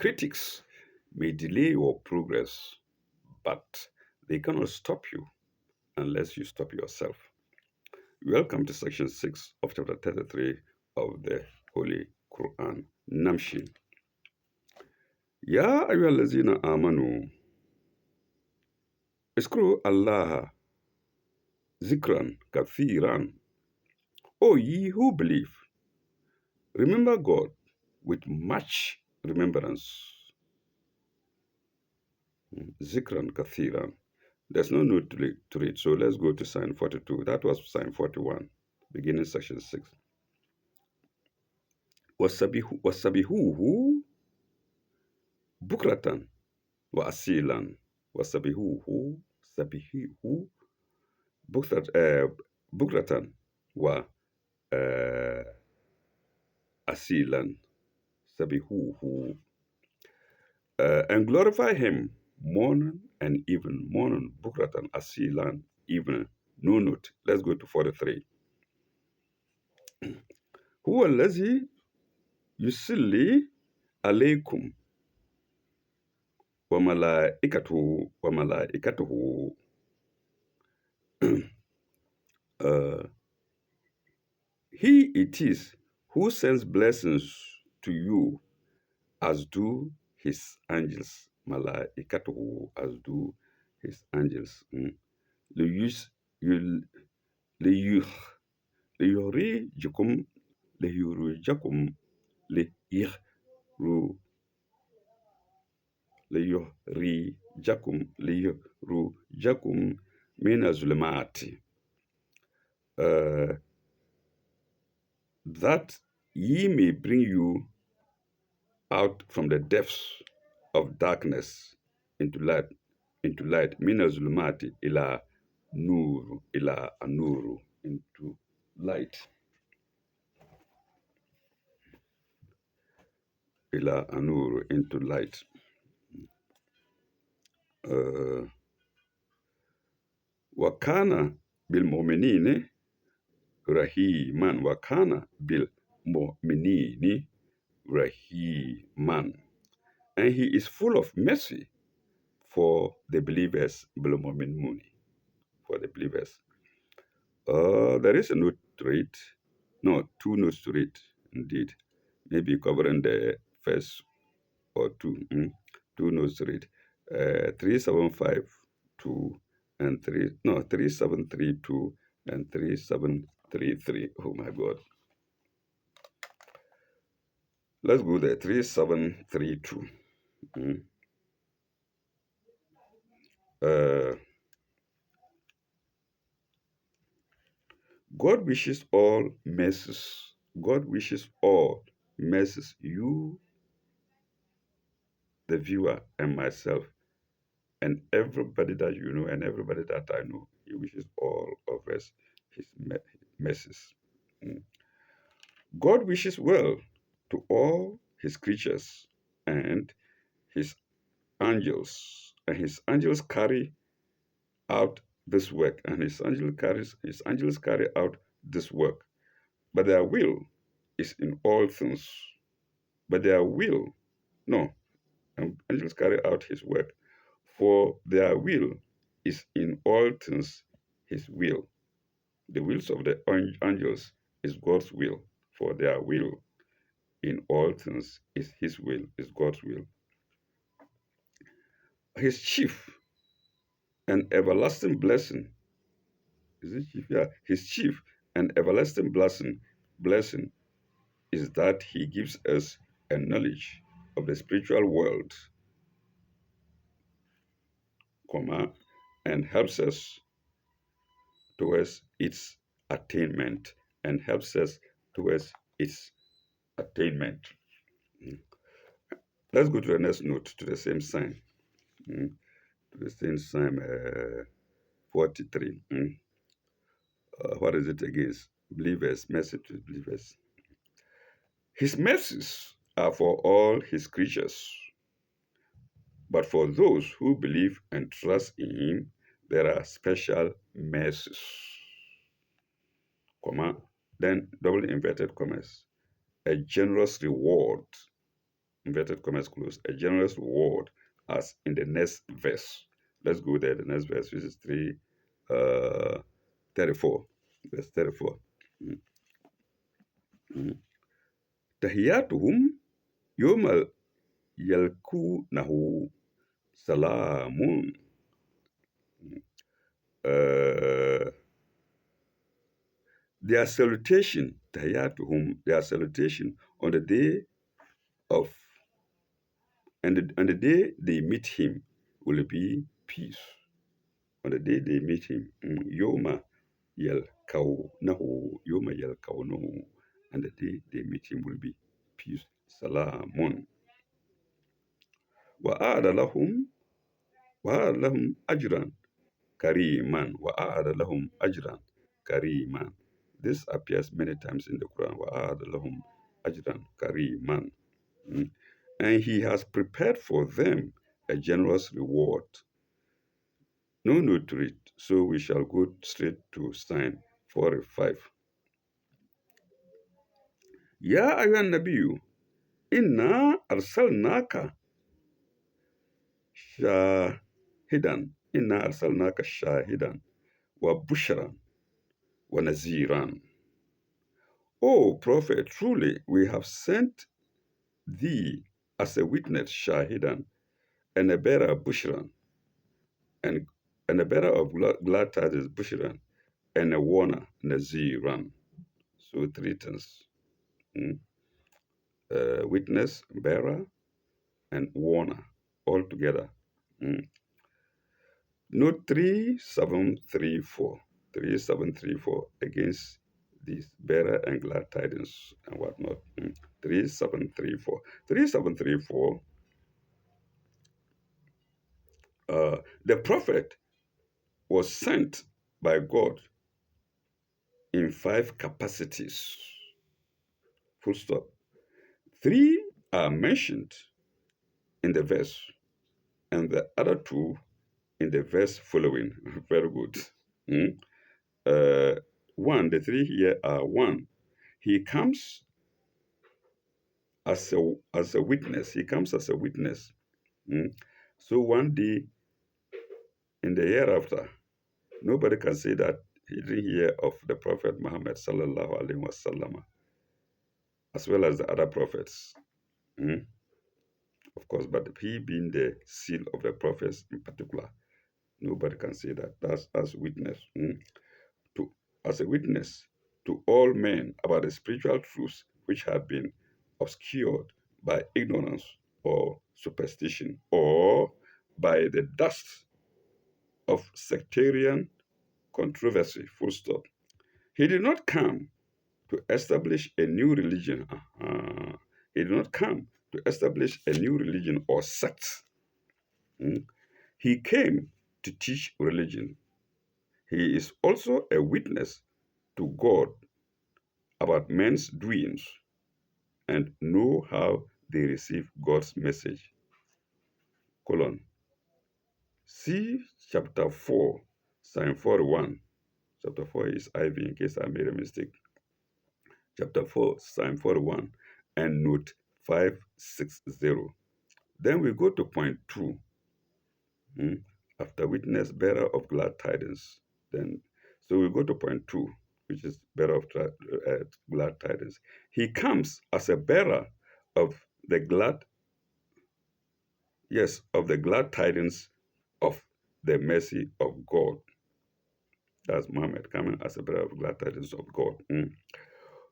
Critics may delay your progress, but they cannot stop you unless you stop yourself. Welcome to section 6 of chapter 33 of the Holy Quran. Namshi. Ya ayyuhallazina amanu. Iskuru Allah zikran kathiran. O ye who believe, remember God with much remembrance. Zikran kathiran. There's no note to read, so let's go to sign 42. That was sign 41, beginning section 6. Wasabihuhu bukratan wa asilan. Wasabihuhu sabihu bukratan wa asilan. Sabihuhu. And glorify him morning and evening. Morning, bukratan, asilan, evening. No note. Let's go to 43. Huwa allazi yusalli alaykum wa malaikatuhu he it is who sends blessings to you as do his angels. Malaikatuhu, as do his angels. ليخرجكم ليخرجكم ليخرجكم من الظلمات, that ye may bring you out from the depths of darkness into light, min al-zulumati ila nur, ila anuru, into light, ila anuru, into light. Wakana bil mu'minini rahiman, wakana bil mu'minini rahiman, and he is full of mercy for the believers, for the believers. There is a note to read. No, two notes to read, indeed. Maybe covering the first or two. Two notes to read. 3752 and 3732 and 3733. Oh my God. Let's go there. 3732. God wishes all mercies. God wishes all mercies, you, the viewer, and myself, and everybody that you know, and everybody that I know. He wishes all of us his mercies. God wishes well to all his creatures and his angels. And his angels carry out this work. And his angels carry out this work. But their will is in all things. But their will, no, angels carry out his work. For their will is in all things his will. The wills of the angels is God's will. For their will in all things is his will, is God's will. His chief and everlasting blessing, is it chief? Yeah, his chief and everlasting blessing is that he gives us a knowledge of the spiritual world, and helps us towards its attainment, Let's go to the next note, to the same sign. To the same sign, 43. What is it against? Believers, message to believers. His mercies are for all his creatures, but for those who believe and trust in him, there are special mercies. Then double inverted commas. A generous reward inverted commas close, a generous reward as in the next verse. Let's go there. The next verse, which is 34. Verse 34. Mm, mm. Tahiyatuhum yawma yalkunahu salamun. Uh, their salutation, tahiyatuhum, their salutation on the day of, and the day they meet him will be peace. On the day they meet him, Yoma Yoma Yelkaunahu, and the day they meet him will be peace. Salamun. Wa'ada lahum, wa'ada lahum ajran kariman. Wa'ada lahum ajran kariman. This appears many times in the Quran. Wa'ada lahum ajran kariman. And he has prepared for them a generous reward. No need to read, so we shall go straight to sign 45. Ya ayyuhan nabiyyu, inna arsalnaka shahidan wa bushran wa naziran. O Prophet, truly we have sent thee as a witness, shahidan, and a bearer of bushran, and a bearer of glad tidings, bushran, and a warner, naziran. So three things. Witness, bearer, and warner, all together. Note 3734. 3734 against these bearer and glad tidings and whatnot. 3734. 3734, the prophet was sent by God in 5 capacities. Full stop. 3 are mentioned in the verse, and the other 2 in the verse following. Very good. One, the 3 here are: 1, he comes as a witness. He comes as a witness. So one day in the hereafter, nobody can say that he didn't hear of the Prophet Muhammad sallallahu alaihi wasallam, as well as the other prophets. Of course, but he being the seal of the prophets in particular, nobody can say that. That's as witness. As a witness to all men about the spiritual truths which have been obscured by ignorance or superstition, or by the dust of sectarian controversy. Full stop. He did not come to establish a new religion. He did not come to establish a new religion or sect. He came to teach religion. He is also a witness to God about men's doings and know how they receive God's message. See chapter 4, Psalm 41. Chapter 4 is IV in case I made a mistake. Chapter 4, Psalm 41, and note 560. Then we go to point 2. After witness, bearer of glad tidings. So we go to point 2, which is bearer of glad tidings. He comes as a bearer of the glad tidings of the mercy of God. That's Muhammad coming as a bearer of glad tidings of God.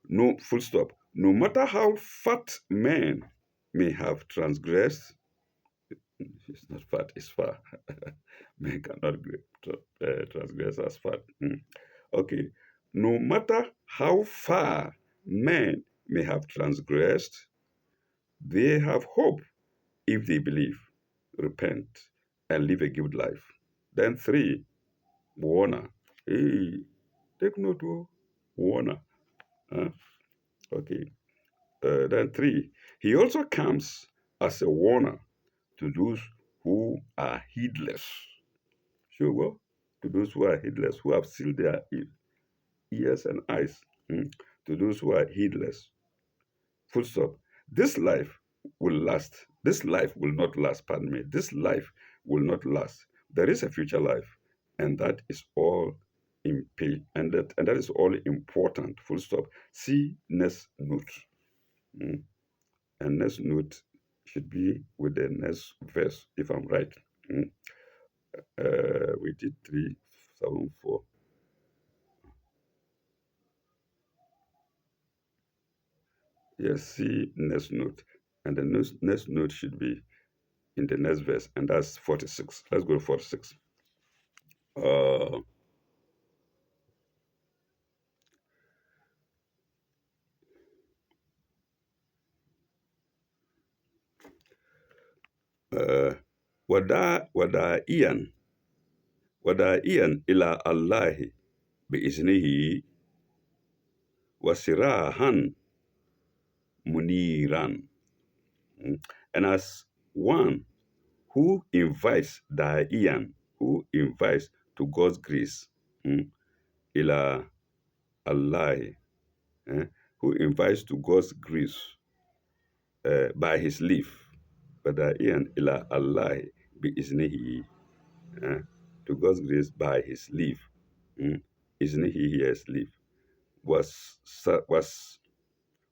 No, full stop. No matter how fat men may have transgressed, it's not fat, it's far. Men cannot transgress as fat. Okay. No matter how far men may have transgressed, they have hope if they believe, repent, and live a good life. Then 3, warner. Hey, take note, warner. Okay. Then 3, he also comes as a warner to those who are heedless. Sure, well, to those who are heedless, who have sealed their ears and eyes, to those who are heedless. Full stop. This life will last. This life will not last, pardon me. This life will not last. There is a future life, and that is all and that is all important. Full stop. See next note. Mm. And next note should be with the next verse, if I'm right. Mm. We did 374. Yes, see next note. And the next note should be in the next verse, and that's 46. Let's go to 46. Uh, uh, وداعيا وداعيا إلى الله بإذنه وسراحا منيرا. Mm. And as one who invites Da'ian, who invites to God's grace, ila Allah, eh, who invites to God's grace by his leave, Da'ian ila Allah bi iznihi, eh, to God's grace by his leave, iznihi, his leave, was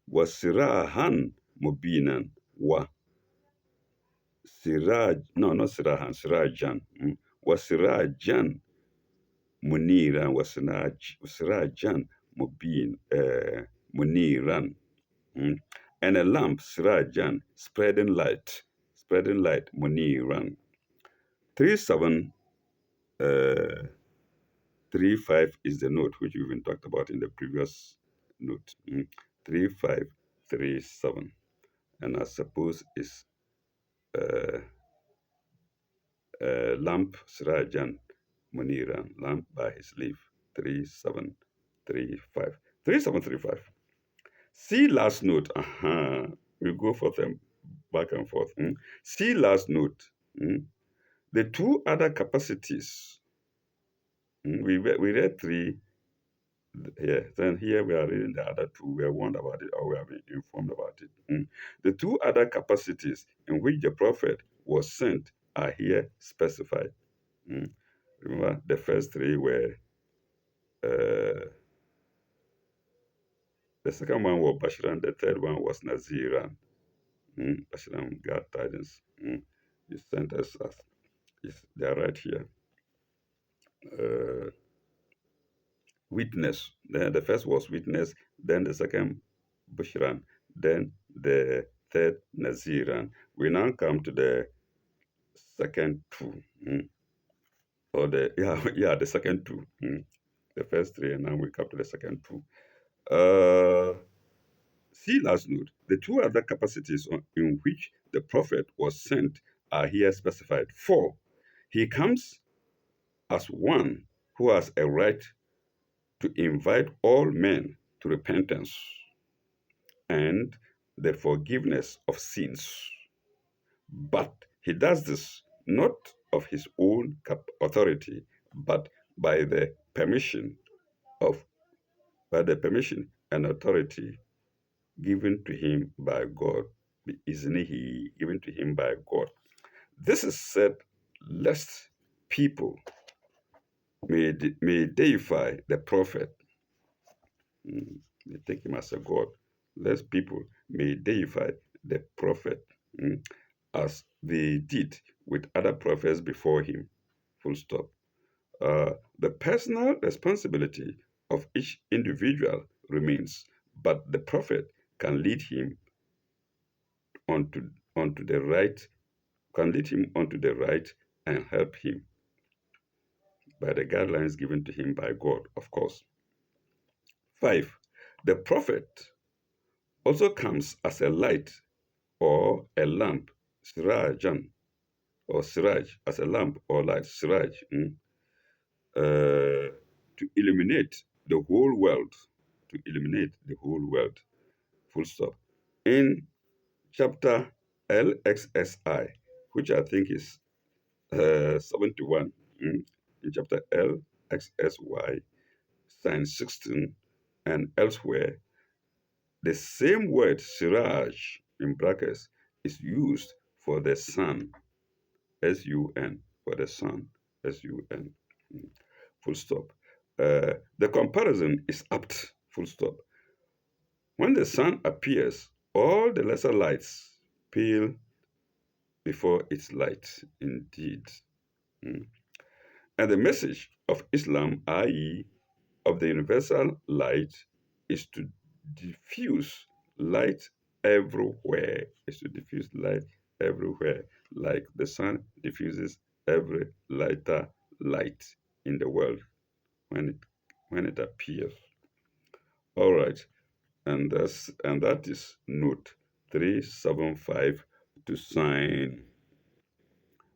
was sirahan mubinan wa siraj, no, not sirahan, sirajan, was sirajan Muniran was Sirajan Mubin Muniran. And a lamp, Sirajan, spreading light, Muniran. 3735 is the note which we've been talked about in the previous note. 3537. And I suppose is uh, lamp Sirajan Muniran, lamp by his leaf. 3735. 3735. See last note. We go for them back and forth. See last note. The two other capacities. We read three here. Then here we are reading the other two. We are warned about it, or we have been informed about it. The two other capacities in which the prophet was sent are here specified. Remember, the first three were uh, the second one was Bashiran, the third one was Naziran. Bashiran, God tidings. You sent us, they are right here. Uh, Witness. The first was witness, then the second Bashiran, then the third Naziran. We now come to the second two. Or the the second two. The first three, and now we come to the second two. Uh, See last note. The two other capacities in which the prophet was sent are here specified. 4. He comes as one who has a right to invite all men to repentance and the forgiveness of sins. But he does this not of his own authority, but by the permission of by the permission and authority given to him by God. Isn't he given to him by God? This is said lest people may deify the prophet. They take him as a god. Lest people may deify the prophet as they did with other prophets before him. Full stop. The personal responsibility of each individual remains, but the prophet can lead him onto the right, can lead him onto the right and help him by the guidelines given to him by God, of course. 5. The prophet also comes as a light or a lamp, sirajan, or siraj, as a lamp or light, siraj, to illuminate the whole world, to illuminate the whole world, full stop. In chapter LXSI, which I think is 71, in chapter LXSY, sign 16, and elsewhere, the same word, siraj, in brackets, is used for the sun, S-U-N, for the sun, S-U-N, full stop. The comparison is apt, full stop. When the sun appears, all the lesser lights pale before its light, indeed. Mm. And the message of Islam, i.e., of the universal light, is to diffuse light everywhere, is to diffuse light everywhere, like the sun diffuses every lighter light in the world when it appears. All right, and that is note 375 to sign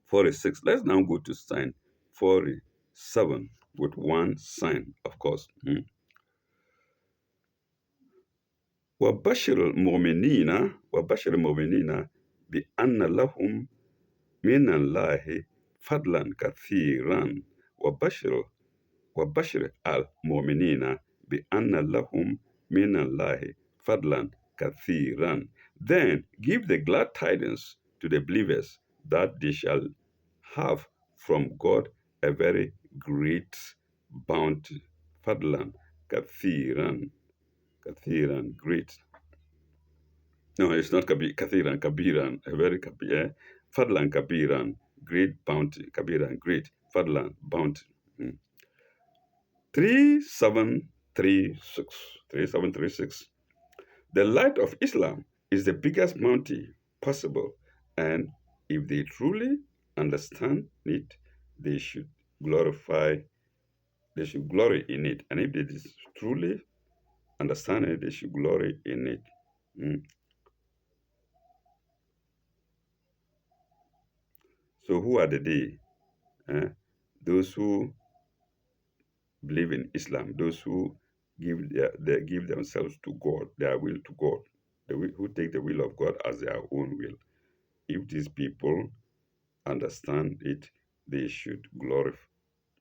46. Let's now go to sign 47 with one sign, of course. وبشر المؤمنين بأن لهم من الله فضلا كثيرا وبشر وبشر المؤمنين بأن لهم من الله فضلا كثيرا. Then give the glad tidings to the believers that they shall have from God a very great bounty. Fadlan kathiran, kathiran, great. No, it's not kathiran, kabiran, a very kabir. Fadlan kabiran, great bounty. Kabiran, great. Fadlan, bounty. 3736. 3736. The light of Islam is the biggest bounty possible, and if they truly understand it, they should glorify, they should glory in it. And if they truly understand it, they should glory in it. Mm. So who are the they? Eh? Those who believe in Islam, those who they give themselves to God, their will to God, who take the will of God as their own will. If these people understand it, they should glorify.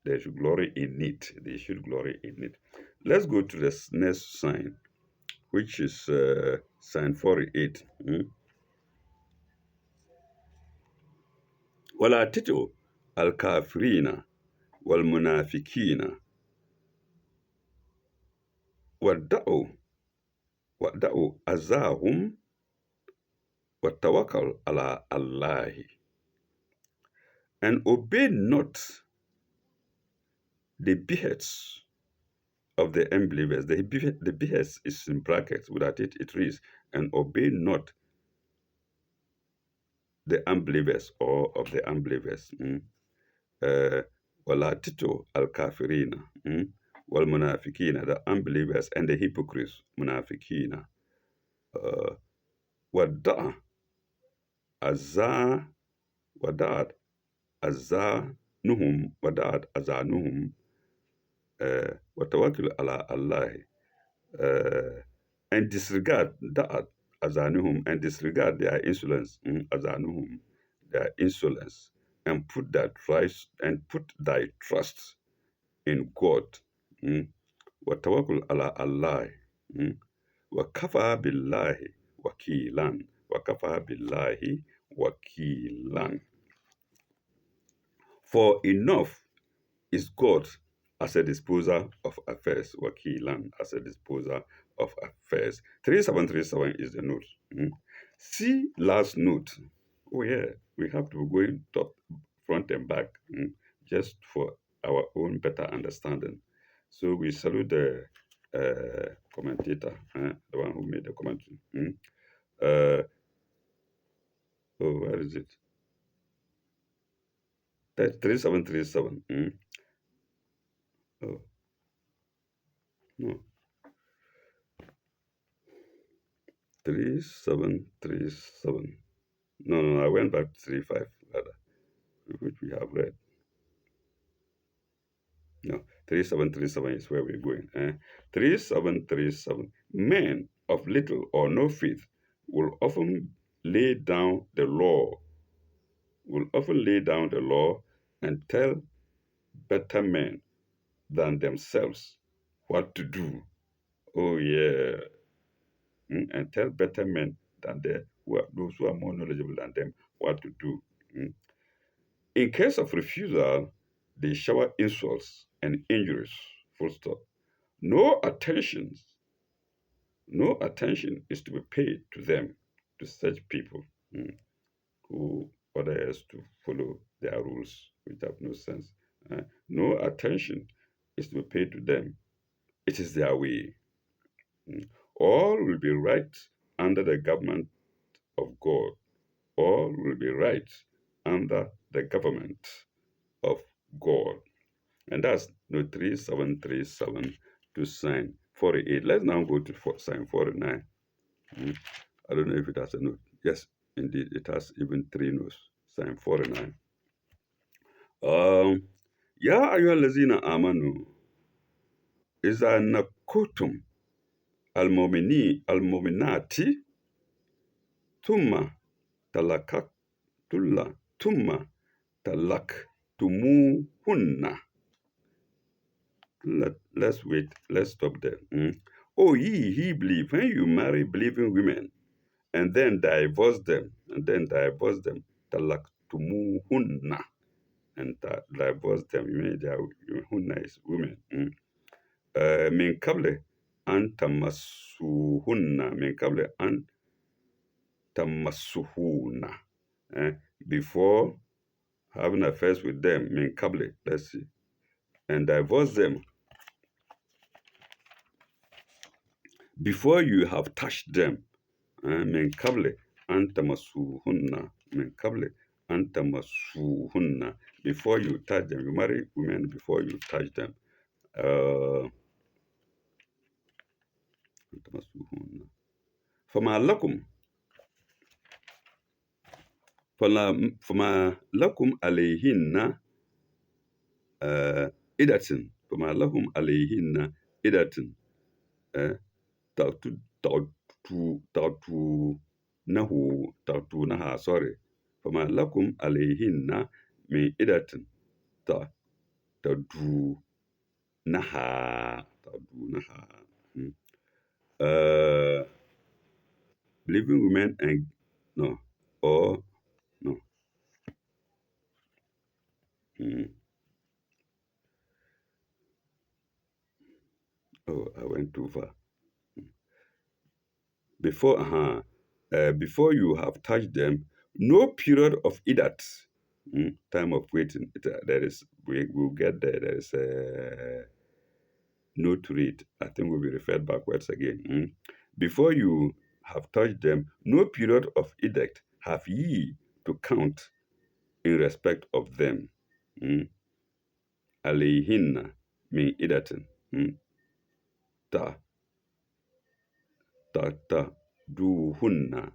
They should glory in it. They should glory in it. Let's go to the next sign, which is sign 48. ولا تطع الكافرين والمنافقين ودعوا أذاهم وتوكل على الله, and obey not the behests of the unbelievers. The behest is in brackets. Without it, it reads, and obey not the unbelievers or of the unbelievers. وَلَا تِطِعُوا الْكَافِرِينَ وَالْمُنَافِقِينَ, the unbelievers and the hypocrites, munafiqina. وَدَعَ أَذَا وَدَعَتْ أَذَانُهُمْ وَدَعَتْ أَذَانُهُمْ وَتَوَكَّلْ عَلَى اللَّهِ, and disregard da'at azanuhum, and disregard their insolence, azanuhum, their insolence, and put thy trust in God. وَتَوَكَّلْ عَلَى اللَّهِ وَكَفَى بِاللَّهِ وَكِيلًا. وَكَفَى بِاللَّهِ وَكِيلًا. For enough is God as a disposer of affairs. Wakilan, as a disposer of affairs. 3737 is the note. See last note. Oh yeah, we have to go in top, front and back, just for our own better understanding. So we salute the commentator, the one who made the commentary. Oh, where is it? 3737. Oh, no. 3737. No, I went back to 35 rather, which we have read. No, 3737 is where we're going. 3737. Men of little or no faith will often lay down the law, and tell better men than themselves what to do. Oh yeah. And tell better men than those who are more knowledgeable than them what to do. Mm. In case of refusal, they shower insults and injuries. Full stop. No attention, no attention is to be paid to them, to such people who order us to follow their rules, which have no sense. No attention is to be paid to them. It is their way. Mm. All will be right under the government of God. All will be right under the government of God. And that's no 3737 to sign 48. Let's now go to sign 49. Mm. I don't know if it has a note. Yes, indeed, it has even three notes. Sign 49. Um, يا أيها الذين آمنوا إذا نكوتم المؤمنات ثم طلقت ثم طلقتموهن. Let's wait. Let's stop there. Oh, he believe when you marry believing women and then divorce them, talaktumuhunna, and divorce them. You mean hunna is women. Min kable an tamassuhunna, min kable an tamassuhunna. Before having affairs with them, min kable, let's see, and divorce them before you have touched them. Min kable an tamassuhunna, min kable an tamassuhunna. Before you touch them, you marry women before you touch them. tamassuhunna. فما لكم فما لكم عليهن إدة فما لهم عليهن إدة تعطونها sorry فما لكم عليهن من إدة تعطونها believing women and no or no oh I went too far. Before you have touched them, no period of idat, time of waiting. There is, we'll get there. There is a note to read. I think we'll be referred backwards again. Before you have touched them, no period of idat have ye to count in respect of them. Alayhinna min idatin. Ta taqtaduhunna,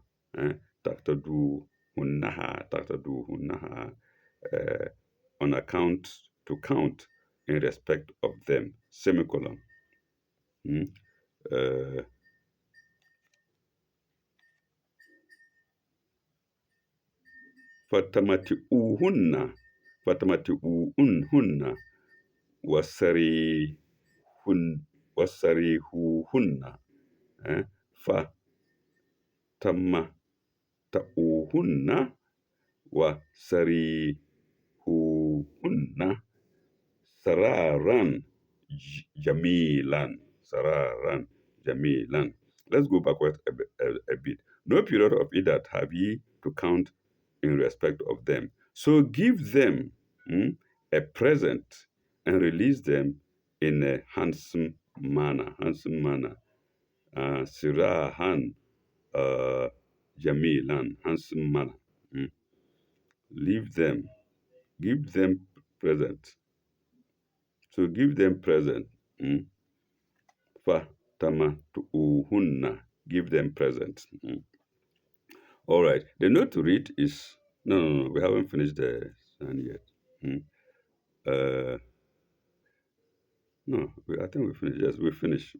taqtaduhunnaha, on account, to count in respect of them, semicolon. Fatamati'uhunna, fatamati'uhunna, wasarihuhunna, fatamati'uhunna, wasarihuhunna, sararan jamilan. Let's go backwards a bit. No period of idat have ye to count in respect of them. So give them a present and release them in a handsome manner. Sirahan jamilan, handsome manner. Leave them, give them present. So give them present. Fatamatu'uhunna, give them present. All right. The note to read is no. We haven't finished the sign yet. No, I think we finished. Yes, we finished.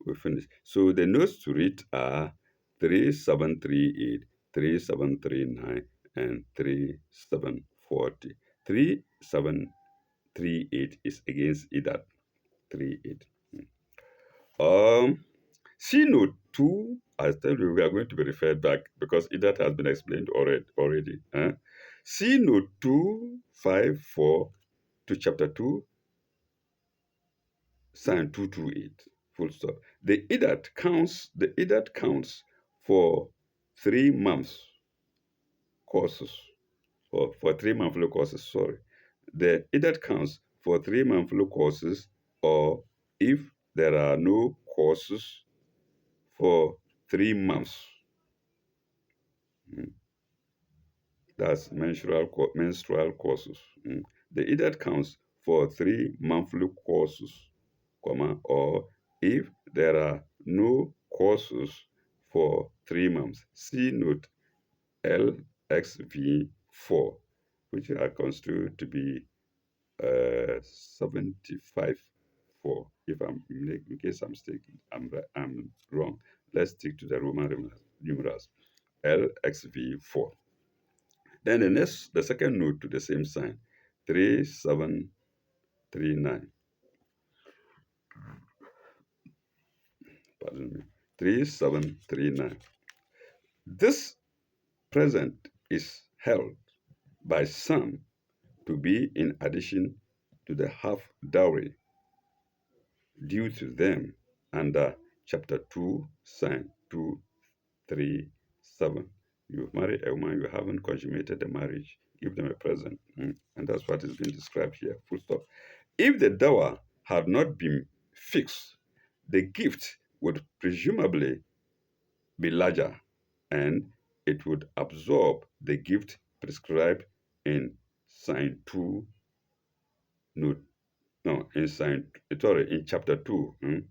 We finished. So the notes to read are 3738, 3739, and 3740. 3738 is against IDAT. 38. See note 2, I tell you, we are going to be referred back because that has been explained already. See note 254 to chapter 2, sign 228, full stop. The IDAT counts for 3 months courses, or for 3 monthly courses, sorry. The IDAT counts for 3 monthly courses, or if there are no courses for 3 months. Mm. That's menstrual courses. The IDAT counts for 3 monthly courses, or if there are no courses for 3 months. See note LXV4, which I consider to be 75 4. If in case I'm mistaken, I'm wrong. Let's stick to the Roman numerals, LXV4. Then the second note to the same sign, 3739. Pardon me, 3739. This present is held by some to be in addition to the half dowry due to them under chapter 2, sign 237. You marry a woman, you haven't consummated the marriage, give them a present. And that's what is being described here, full stop. If the dower had not been fixed, the gift would presumably be larger, and it would absorb the gift prescribed in sign 2, note, no, in sign, sorry, in chapter 2, to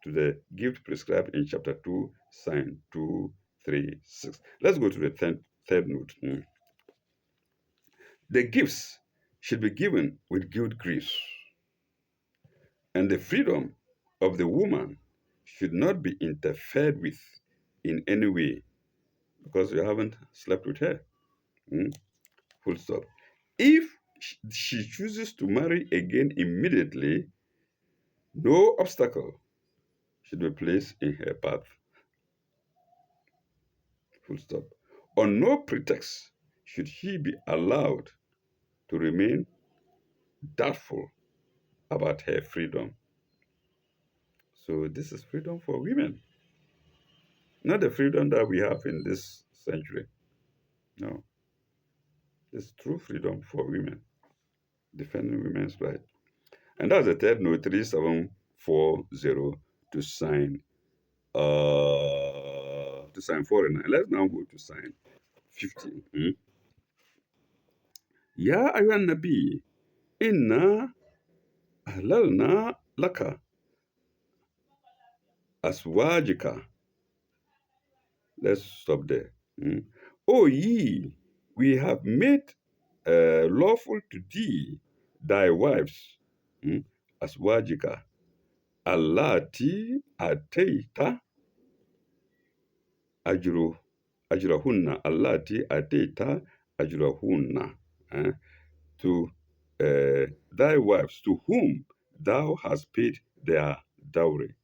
the gift prescribed in chapter 2, sign 236. Let's go to the third note. The gifts should be given with good grace, and the freedom of the woman should not be interfered with in any way because you haven't slept with her. Full stop. If she chooses to marry again immediately, no obstacle should be placed in her path. Full stop. On no pretext should she be allowed to remain doubtful about her freedom. So this is freedom for women, not the freedom that we have in this century. No, it's true freedom for women, defending women's rights. And that's the third note, 3740, to sign 4 and 9. Let's now go to sign 15. Ya ayyuhan nabi, inna ahlalna laka aswajika. Let's stop there. O ye, we have made lawful to thee thy wives, aswajika, allati ataita ajrahunna, allati ataita ajrahunna, to thy wives to whom thou hast paid their dowry.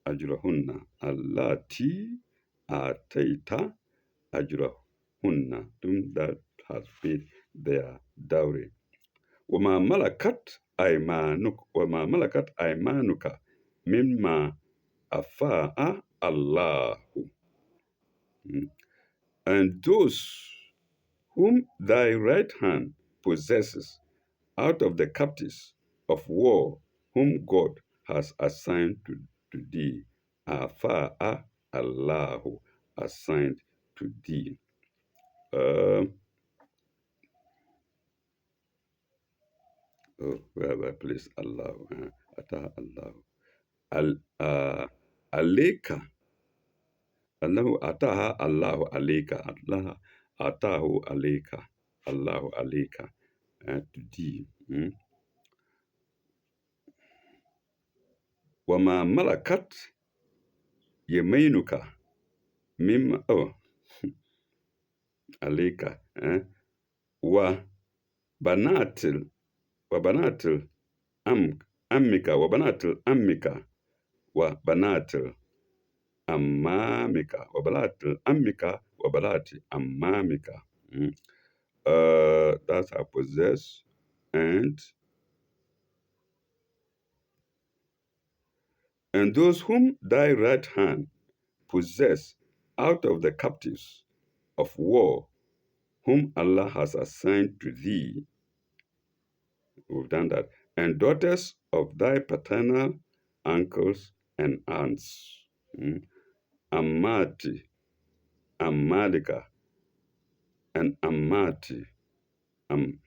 Ajrahunna, allati ataita ajrahunna, to whom thou hast paid their dowry. وما ملكت أيمانك مما أفاء الله. And those whom thy right hand possesses out of the captives of war whom God has assigned to thee, afa'a Allahu, assigned to thee. Where have I placed Allah? Ataha Allah. Aleka. Allahu ataha Allahu aleka. Allah atahu aleka. Allahu aleka. To thee. Wama malakat yaminuka mimma aleka. Wa banatil ammika wa banatil ammika وبنات أمامك وبنات أمك وبنات أمامك. Mm. That's I possess, and those whom thy right hand possess out of the captives of war, whom Allah has assigned to thee. We've done that. And daughters of thy paternal uncles and aunts. Mm. Amati, Amalika, and Amati, Am,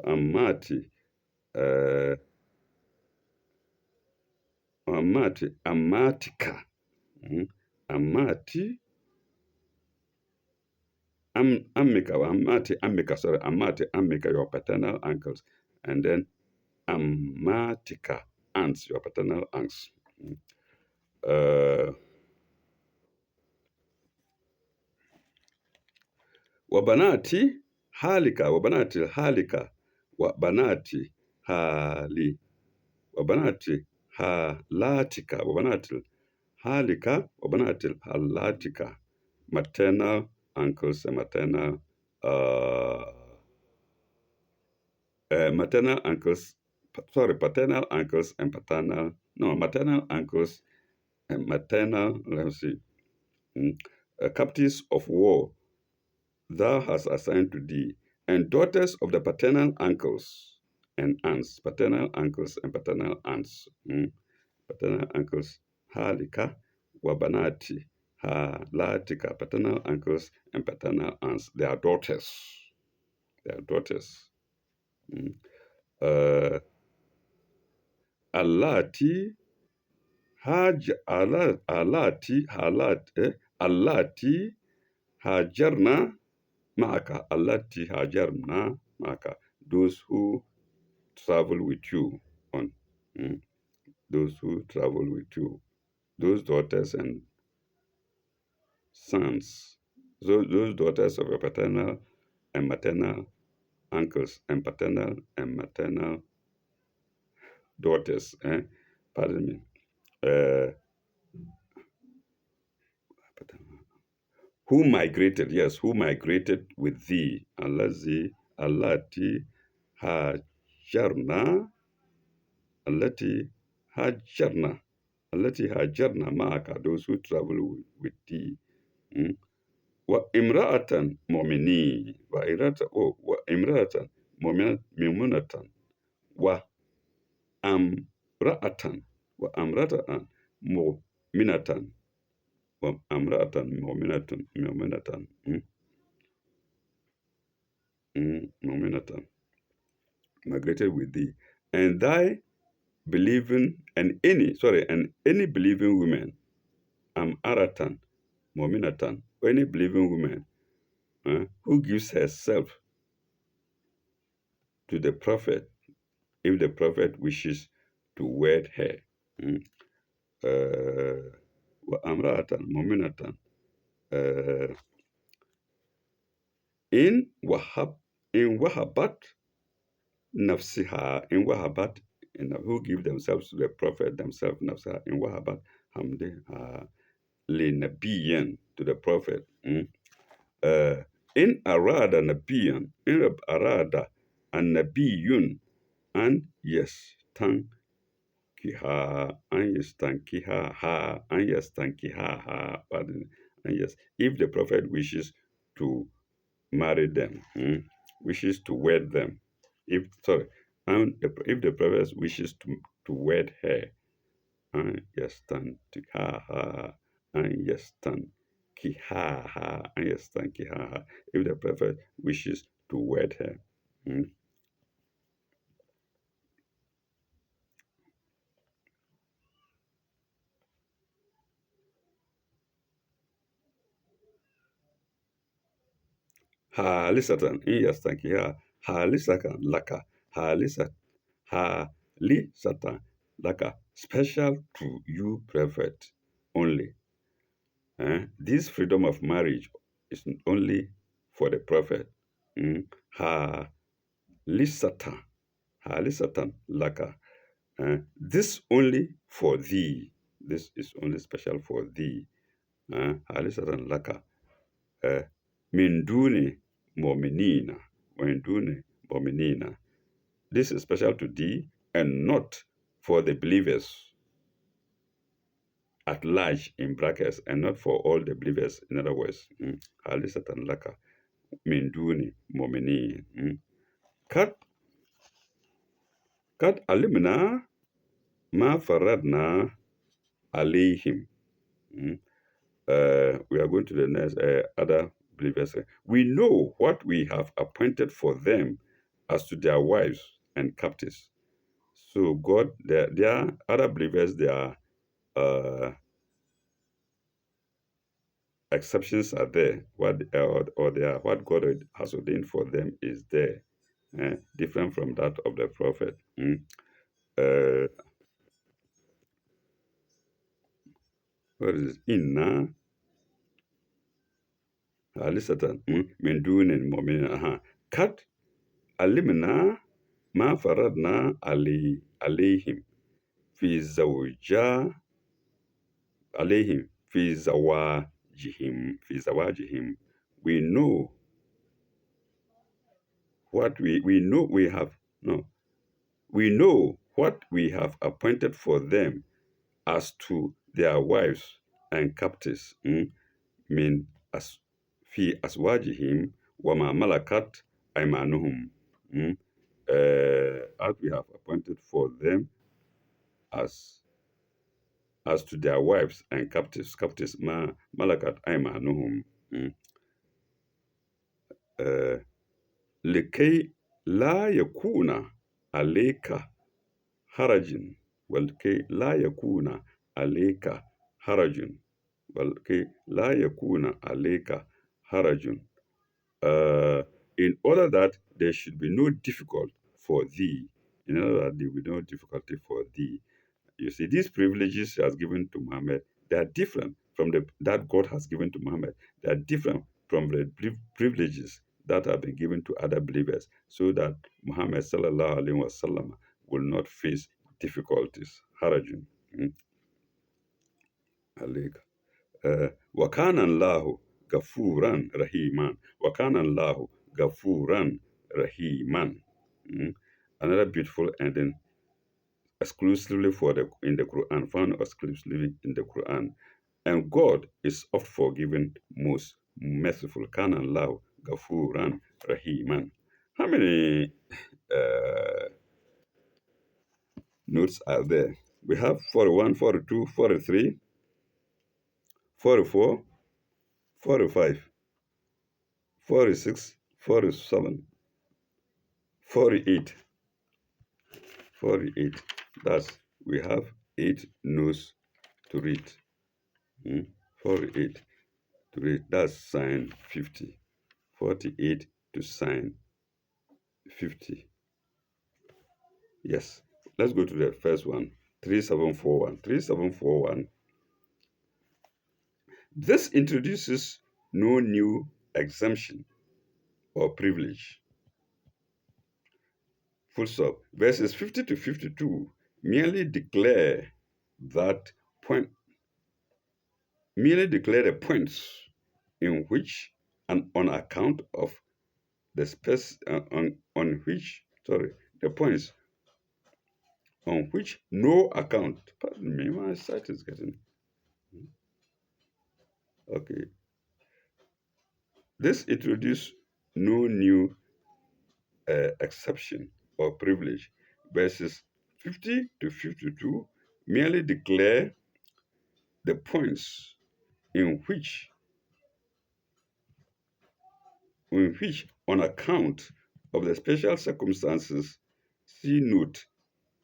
Amati, uh, Amati, Amatika, mm. Amati, Amika, Amati, Amika, sorry, Amati, Amika, your paternal uncles, and then Amatika, aunts, your paternal aunts. Mm. Uh, وبناتي هالك وبناتي هالك وبناتي هالي وبناتي هالاتك وبناتي هالك وبناتي هالاتك. Maternal uncles and uh, maternal uncles, sorry, paternal uncles and paternal, no, maternal uncles and maternal, let me see, captives of war thou hast assigned to thee, and daughters of the paternal uncles and aunts, paternal uncles and paternal aunts, paternal uncles, halika, wabanati, halatika, paternal uncles and paternal aunts, they are daughters, they are daughters. Uh, alati, alati, hajarna ma'aka, alati hajarna ma'aka, those who travel with you on, mm, those who travel with you, those daughters and sons, those daughters of your paternal and maternal uncles and paternal and maternal daughters, pardon me, uh, who migrated, yes, who migrated with thee, allazi, allati, hajarna, allati, hajarna, allati hajarna ma'aka, those who travel with thee. Mm. وامرأة مؤمنين وامرأة مؤمنة وامرأة وامرأة مؤمنة وامرأة مؤمنة مؤمنة migrated with thee, and thy believing and any believing woman aratan mu'minatan, any believing woman who gives herself to the prophet if the prophet wishes to wed her. Mm. وامرأة مؤمنة in wahab in wahabat nafsiha in wahabat, who give themselves to the prophet themselves nafsiha in wahabat hamdiha li nabiyan, to the prophet. In arada nabiyan, in arada an nabiyun an yastan kiha an yastankiha ha an yastankiha ha, pardon, and yes, if the prophet wishes to marry them, wishes to wed them, if sorry, and if the prophet wishes to wed her, an yastankiha ha an yastankiha ha an yastankiha ha, if the prophet wishes to wed her. Halisatan in yastankiha halisakan laka halisat halisatan laka, special to you prophet only. This freedom of marriage is only for the prophet. Halisatan halisatan laka, This only for thee. This is only special for thee. Halisatan laka. Min duni mu'minina. Min duni mu'minina. This is special to thee and not for the believers at large in brackets and not for all the believers in other words. Halisatan laka. Min duni mu'minin. Kat alimna ma faradna alayhim. We are going to the next other believers. We know what we have appointed for them as to their wives and captives. So God, their other believers, their exceptions are there. What God has ordained for them is there, different from that of the prophet. Uh, what is it? Inna alisatan min dunin mu'minin. Kat alimna ma faradna alayhim fi zawja alayhim fi zawajihim. We know what we know we have no we know what we have appointed for them as to their wives and captives. Mean as fi aswajihim wa ma malakat aymanuhum. As we have appointed for them as to their wives and captives ma malakat aymanuhum. لكي لا يكون عليك حرج ولكي لا يكون عليك حرج ولكي لا يكون عليك حرج in order that there should be no difficulty for thee, in order that there will be no difficulty for thee. You see, these privileges he has given to Muhammad, they are different from the that God has given to Muhammad. They are different from the privileges that have been given to other believers, so that Muhammad sallallahu alaihi wasallam will not face difficulties. Harajun. عليك وكان الله غفورا رحيما وكان الله غفورا رحيما. Another beautiful ending exclusively in the Quran, found exclusively in the Quran. And God is oft forgiving, most merciful. Kana Allah Gafuran Rahiman. How many notes are there? We have 41, 42, 43, 44, 45, 46, 47, 48, 48. That's, we have 8 notes to read. 48 to read. That's sign 50. 48 to sign 50. Yes. Let's go to the first one. 3741. 3741. This introduces no new exemption or privilege. Full stop. Verses 50 to 52 merely declare that point, merely declare the points in which, and on account of the on which, sorry, the points on which no account, pardon me, my sight is getting, okay. This introduced no new exception or privilege. Verses 50 to 52 merely declare the points in which, on account of the special circumstances, see note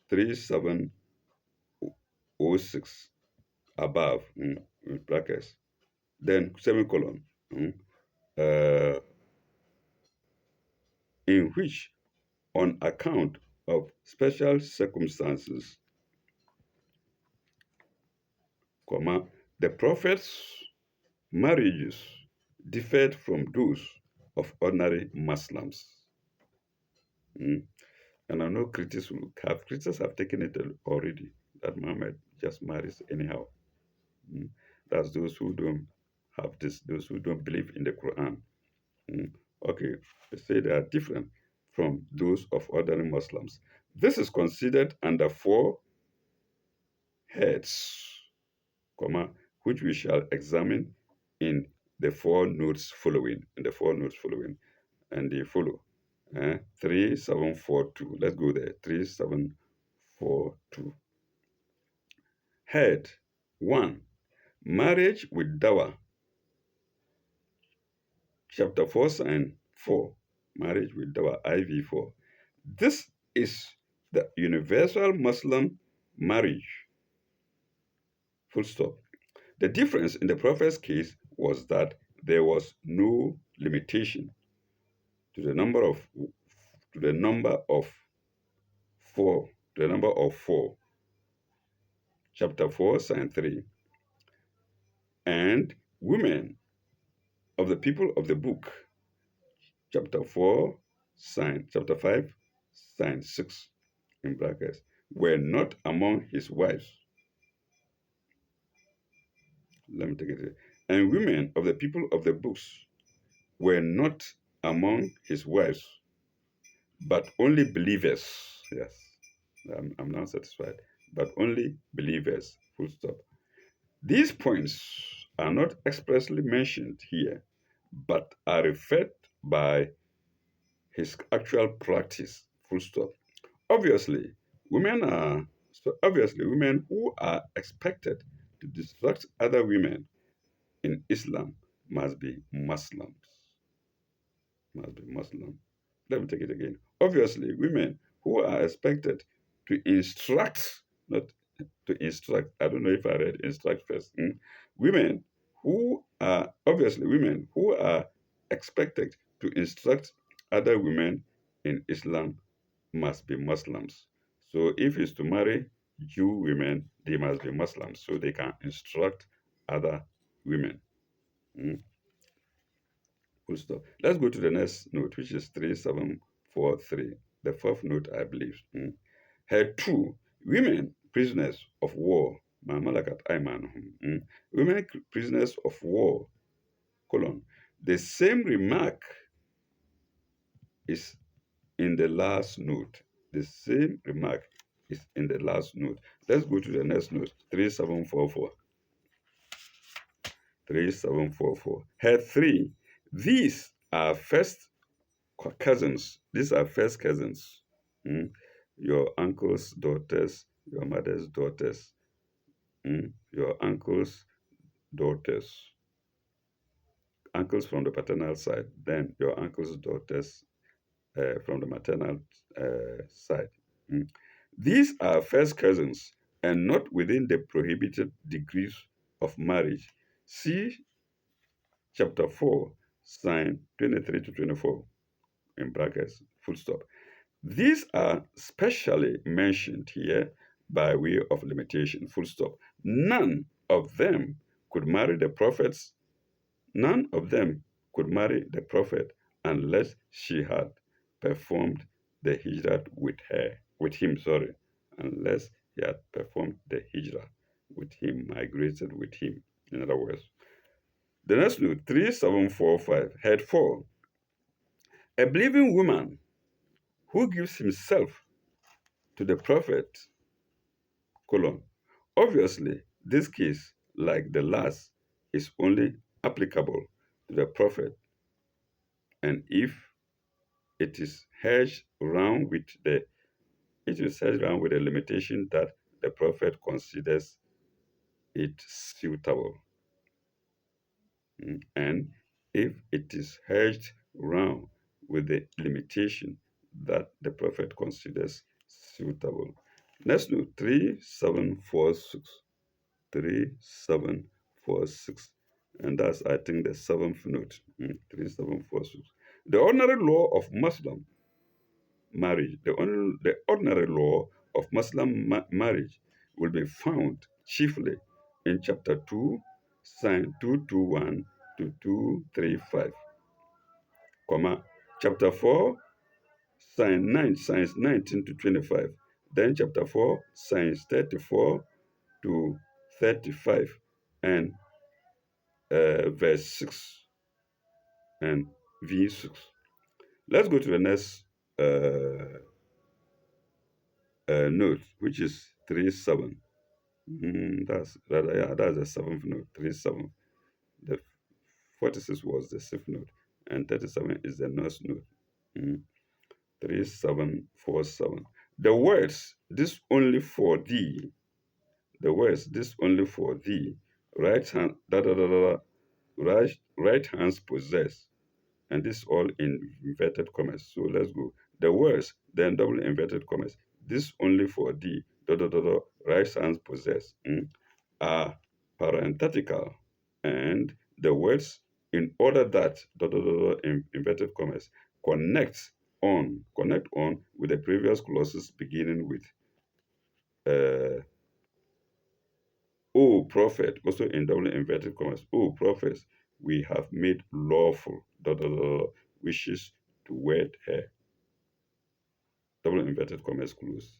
3706 above, with brackets, then semicolon, uh, in which, on account of special circumstances, comma, the prophet's marriages differed from those of ordinary Muslims. And I know critics have taken it already, that Muhammad just marries anyhow. Mm. That's those who don't have this, those who don't believe in the Quran. Mm. Okay, they say they are different from those of ordinary Muslims. This is considered under four heads, comma, which we shall examine in the four notes following. In the four notes following, and they follow. 3742. Let's go there. 3742. Head 1. Marriage with Dawa. Chapter 4, sign 4. Marriage with Dawa, IV4. This is the universal Muslim marriage. Full stop. The difference in the Prophet's case was that there was no limitation to the number of to the number of four, to the number of four. Chapter 4, sign 3. And women of the people of the book, chapter 4, chapter 5, sign 6, in brackets, were not among his wives. Let me take it. And women of the people of the books were not among his wives, but only believers. Yes, I'm not satisfied. But only believers. Full stop. These points are not expressly mentioned here, but are referred by his actual practice. Full stop. Obviously, obviously women who are expected to distract other women in Islam must be Muslims. Must be Muslim. Let me take it again. Obviously, women who are expected to instruct, not to instruct. I don't know if I read instruct first. Women women who are expected to instruct other women in Islam must be Muslims. So if it's to marry Jew women, they must be Muslims so they can instruct other women. Mm, Full stop. Let's go to the next note, which is 3743. The fourth note, I believe. Head 2. Women prisoners of war. Mamalakat Ayman. Women prisoners of war. Colon. The same remark is in the last note. The same remark is in the last note. Let's go to the next note, 3744. 3744. Head 3. These are first cousins. These are first cousins. Your uncle's daughters, your mother's daughters, your uncle's daughters, uncles from the paternal side, then your uncle's daughters from the maternal side. These are first cousins and not within the prohibited degrees of marriage. See chapter 4, sign 23 to 24, in brackets, full stop. These are specially mentioned here by way of limitation, full stop. None of them could marry the prophets. None of them could marry the prophet unless she had performed the hijrah with him, unless he had performed the hijrah with him, migrated with him. In other words, the next note, 3745, head 4. A believing woman who gives himself to the prophet, colon. Obviously, this case, like the last, is only applicable to the prophet, and if it is hedged round with the limitation that the prophet considers it suitable. And if it is hedged round with the limitation that the prophet considers suitable. Next note, 3746. 3746. And that's, I think, the seventh note. 3746. The ordinary law of Muslim marriage, the ordinary law of Muslim marriage will be found chiefly in chapter 2, sign 221 to 235, comma, chapter 4, Science 19 to 25. Then chapter 4, Science 34 to 35, and verse 6 and V6. Let's go to the next uh, note, which is 3-7. That's the seventh note, 3-7. The 46 was the sixth note, and 37 is the next note. Mm, 3747. The words, this only for thee, the words, this only for thee, right hand, right hands possess, and this all in inverted commas. So let's go. The words, then double inverted commas. This only for thee, right hands possess, are parenthetical, and the words in order that in inverted commas connect on with the previous clauses beginning with uh, O prophet, also in double inverted commas. O prophets, we have made lawful wishes to wed her. Double inverted commas close.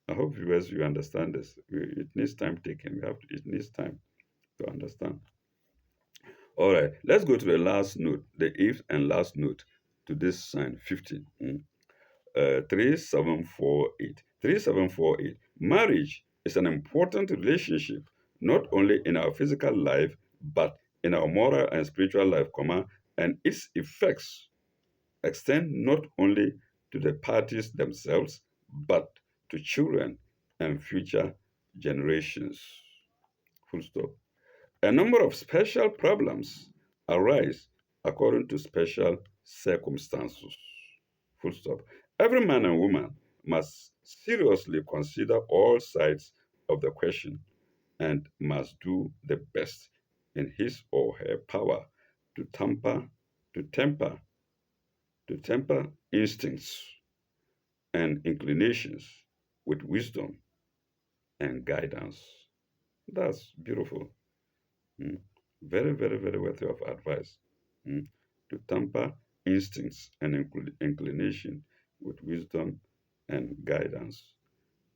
I hope viewers you understand this. It needs time taken. It needs time to understand. All right, let's go to the last note, the eighth and last note to this sign 50. 3748. 3748. Marriage is an important relationship, not only in our physical life, but in our moral and spiritual life, and its effects extend not only to the parties themselves, but to children and future generations. Full stop. A number of special problems arise according to special circumstances. Full stop. Every man and woman must seriously consider all sides of the question and must do the best in his or her power to to temper, to temper instincts and inclinations with wisdom and guidance. That's beautiful. Mm. Very, very, very worthy of advice. Mm. To temper instincts and inclination with wisdom and guidance.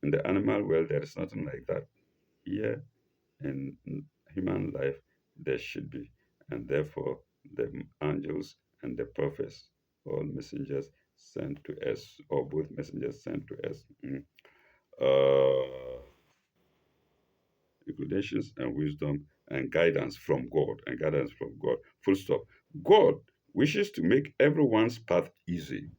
In the animal world, there is nothing like that. Here in human life, there should be. And therefore, the angels and the prophets, all messengers sent to us, or both messengers sent to us, uh, inclinations and wisdom and guidance from God, Full stop. God wishes to make everyone's path easy,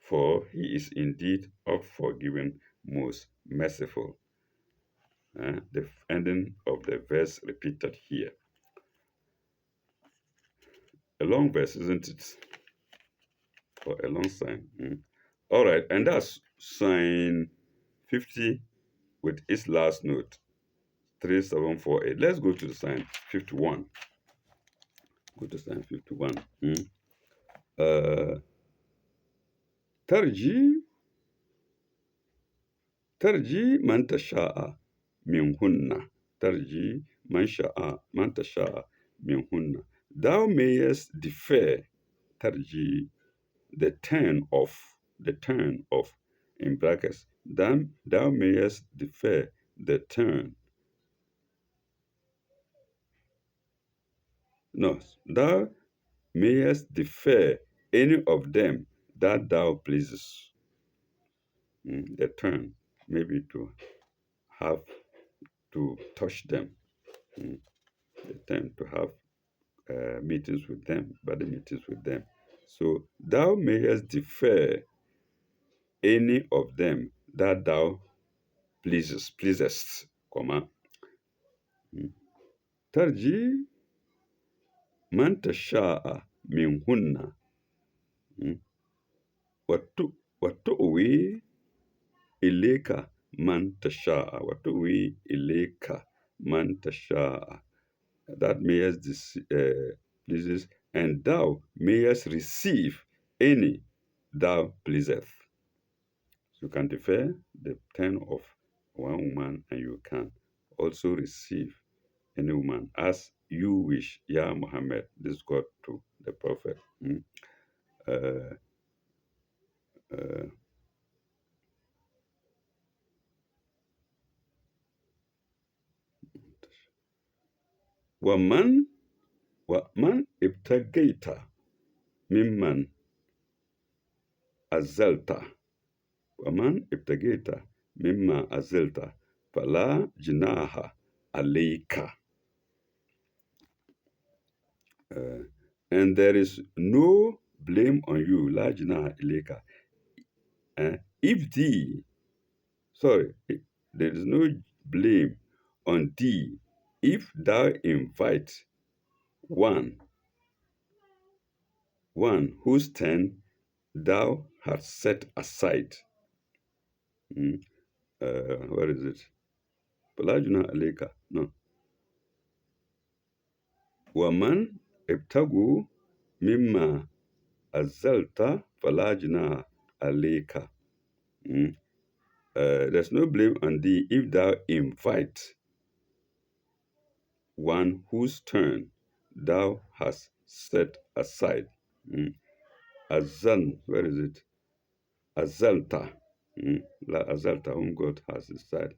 for he is indeed of forgiving, most merciful. The ending of the verse repeated here. A long verse, isn't it? Or a long sign. All right, and that's sign 50 with its last note, 3748. Let's go to sign 51. Go to sign 51. Uh, ترجي ترجي من تشاء منهن ترجي من تشاء منهن. Thou mayest defer ترجي the turn of in brackets. Then thou mayest defer the turn. No, thou mayest defer any of them that thou pleases. The turn, maybe to have to touch them. The turn to have meetings with them, body meetings with them. So thou mayest defer any of them that thou pleasest, tarji man tasha'a minhunna, watu'wi ileka man tasha'a, watu'wi ileka man tasha'a. That mayest pleases, and thou mayest receive any thou pleaseth. You can defer the turn of one woman, and you can also receive any woman as you wish. Ya Muhammad, this God to the Prophet. ومن ومن ابتغيت ممن أزلت ومن ابتغيت مما أزلت فلا جناح عليك. And there is no blame on you, la جناح عليك. If thee, sorry, there is no blame on thee if thou invite one whose turn thou hast set aside. Where is it? Pelajuna aleka. No. Waman ibtagu mimma azalta falajna aleka. There's no blame on thee if thou invite one whose turn thou hast set aside. Azan, where is it? Azalta. La azalta, whom God has decided.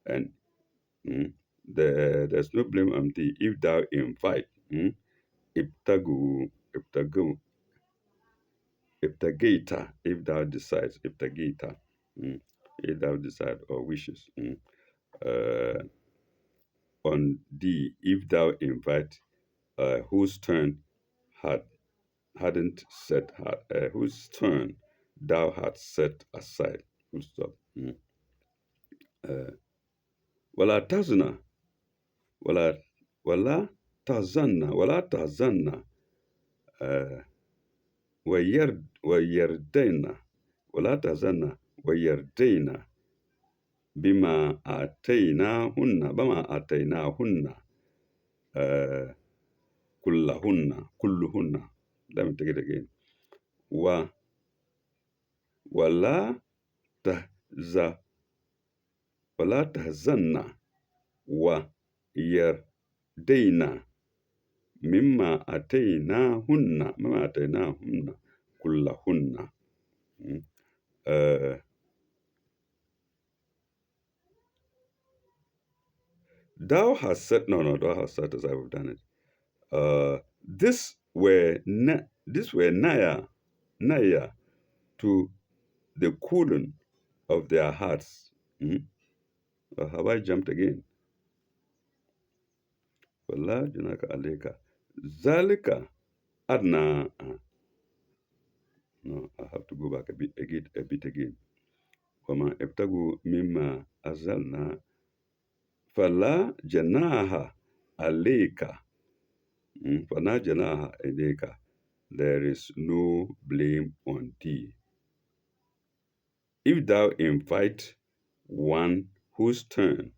And there's no blame on thee if thou invite. Ibtagu, ibtagu, ibtagita, if thou decides, ibtagita, if thou decide or wishes. On thee, if thou invite, whose turn hadn't set, whose turn thou had set aside. Full stop. Wala tazna, wala wala wala tazanna, ويردينا ولا تزلنا ويردينا بما آتيناهن كلهن. Let me take it again. و ولا تهز ولا تهزن ويردينا مما آتيناهن كلهن. Thou hast said, no, thou hast said as I have done it. This were naya to the cooling of their hearts. Or have I jumped again? Wallah junaka aleka. Zalika adna. No, I have to go back a bit again. Wama ebtagu mimma azalna fala janaha aleka. Fala janaha aleka. There is no blame on thee. If thou invite one whose turn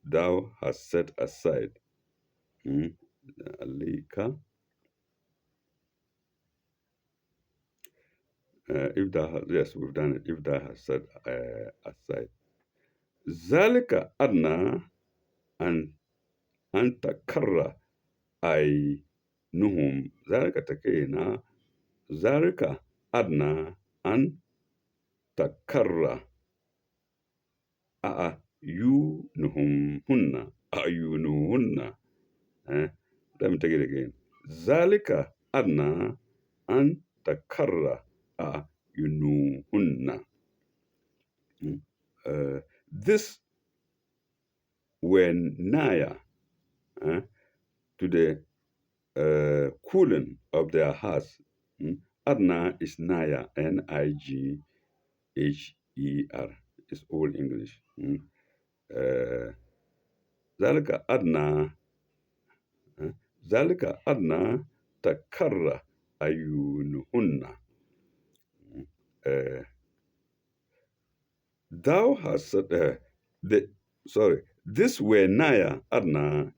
thou hast set aside, aleka, if thou hast, yes, we've done it. If thou hast set aside, zalika adna an antakarra ay nuhum. Zalika takena. Zalika adna an takarra ayunuhunna. Let me take it again. Zalika adna an takarra ayunuhunna. This when naya to the cooling of their hearts. Adna is naya, Nigher. It's all English. Zalika adna takarra ayunuhunna. Thou hast said, this were naya adna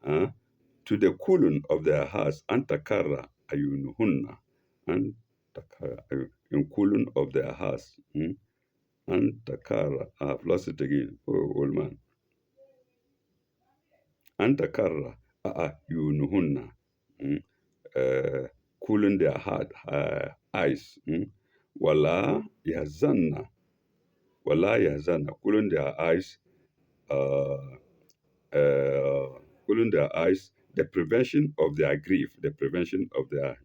to the cooling of their hearts, antakara ayunuhunna, antakara in cooling of their hearts, antakara. I've lost it again. Oh, old man. Antakara ayunuhunna, cooling their heart, eyes. Wala yazanna, cooling their eyes, cooling their eyes the prevention of their grief, the prevention of their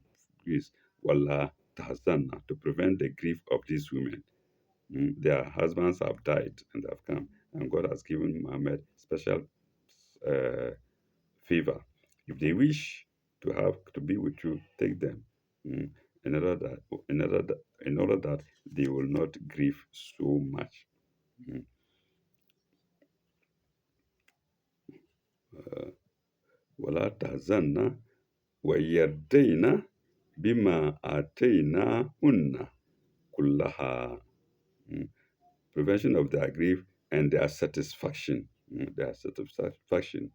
grief, wala tahzanna, to prevent the grief of these women. Their husbands have died and have come, and God has given Muhammad special uh, favor. If they wish to be with you, take them. mm, in order that in order that they will not grieve so much. Mm. ولا تحزن ويرضين بما آتيناهن كلها. Mm. Prevention of their grief and their satisfaction. Their satisfaction.